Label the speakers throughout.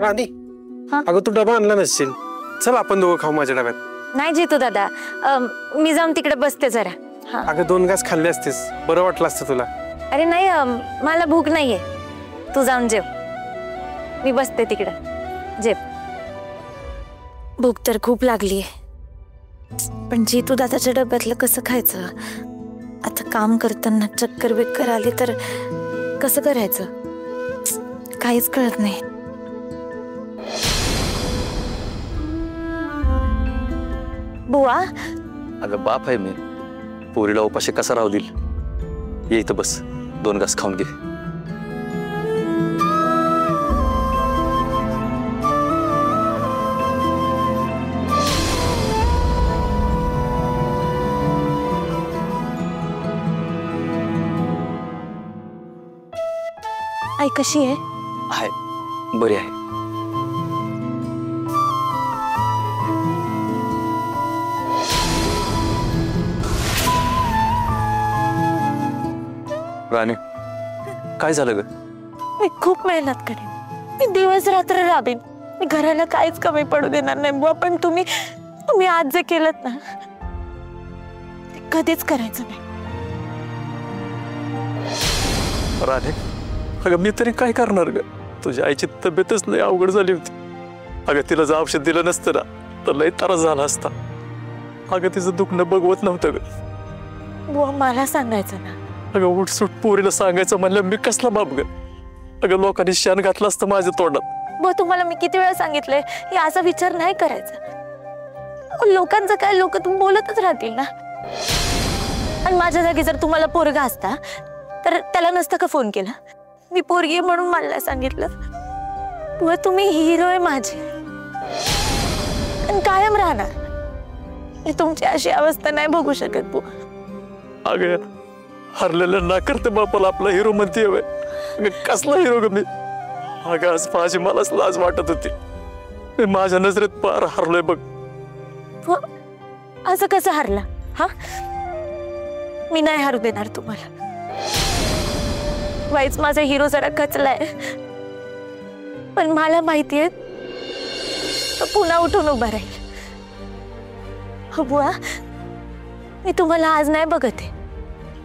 Speaker 1: राणी अगं तू डबा आणला नसशील, चल आपण दोघं खाऊ माझ्या डब्यात.
Speaker 2: नाही जितू दादा, मी जाऊन तिकडे बसते जरा.
Speaker 1: अगं 2 घास खाल्ले असतेस, बरं वाटलं असतं तुला.
Speaker 2: अरे नाही, मला भूक नाहीये, तू जाऊन जेव, मी बसते तिकडं. जेव. भूक तर खूप लागलीये, पण जितू दादाच्या डब्यातलं कसं खायचं? आता काम करताना चक्कर बिक्कर आली तर कसं करायचं? काहीच कळत नाही. बुवा,
Speaker 3: अगं बाप आहे मी, पोरीला उपाशी कसा राहू देईल? ये इथं बस, 2 घास खाऊन घे.
Speaker 2: आई कशी आहे?
Speaker 3: आहे, बरी आहे. राणी, काय झालं ग?
Speaker 2: मी खूप मेहनत करेन, मी दिवस रात्र राबीन, मी घराला काहीच कमी पडू देणार नाही बुवा. पण तुम्ही आज जे केलं ना ते कधीच करायचं नाही.
Speaker 3: राणे, अगं मी तरी काय करणार ग? तुझ्या आईची तब्येतच लय अवघड झाली होती. अगं तिला जर औषध दिलं नसतं ना तर लय त्रास झाला असता. अगं तिचं दुखणं बघवत नव्हतं ग.
Speaker 2: बुवा मला सांगायचं ना.
Speaker 3: अगं उठसूट पोरीला सांगायचं म्हणलं मी कसला बाप ग? अगं लोकांनी शान घातलं असतं माझ्या तोंडात.
Speaker 2: बुवा तुम्हाला मी किती वेळा सांगितलंय की असा विचार नाही करायचा. लोकांचं काय, लोक तुम्ही बोलतच राहतील ना. आणि माझ्या जागी जर तुम्हाला पोरगा असता तर त्याला नसतं का फोन केला? मी पोरगी म्हणून मला सांगितलं. बुवा तुम्ही हिरो आहे माझे आणि कायम राहणार. मी तुमची अशी अवस्था नाही बघू शकत बुवा.
Speaker 3: अगं हरलेलं ना करते बापाला आपला हिरो म्हणते. कसला हिरो ग मी? अगं आज माझी मलाच लाज वाटत होती. मी माझ्या नजरेत पार हरलोय बघ.
Speaker 2: असं कसं हरला? हा, मी नाही हरू देणार तुम्हाला. वाईच माझा हिरो जरा कचलाय, पण मला माहितीये तो पुन्हा उठून उभा राहील. हो बुवा, मी तुम्हाला आज नाही बघत आहे.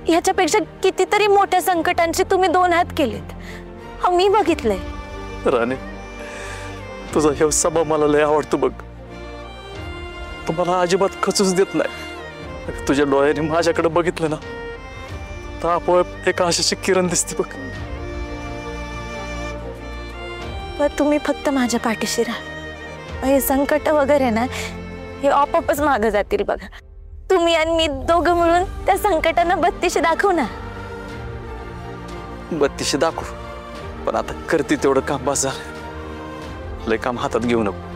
Speaker 2: ह्याच्यापेक्षा कितीतरी मोठ्या संकटांचे तुम्ही 2 हात केलेत. हो मी बघितलंय.
Speaker 3: राणे, तुझा हे स्वभाव मला लय आवडतो बघ. तुम्हाला अजिबात खचूच देत नाही. तुझ्या डोळ्याने माझ्याकडे बघितलं ना तर आपोआप एक आशेची किरण दिसते बघ.
Speaker 2: पण तुम्ही फक्त माझ्या पाठीशी राहा. हे संकट वगैरे ना हे आपोआपच मागे जातील बघा. तुम्ही आणि मी दोघं मिळून त्या संकटांना 32 दाखवू ना.
Speaker 3: 32 दाखवू, पण आता करते तेवढं काम बस झालं. लय काम हातात घेऊ नको.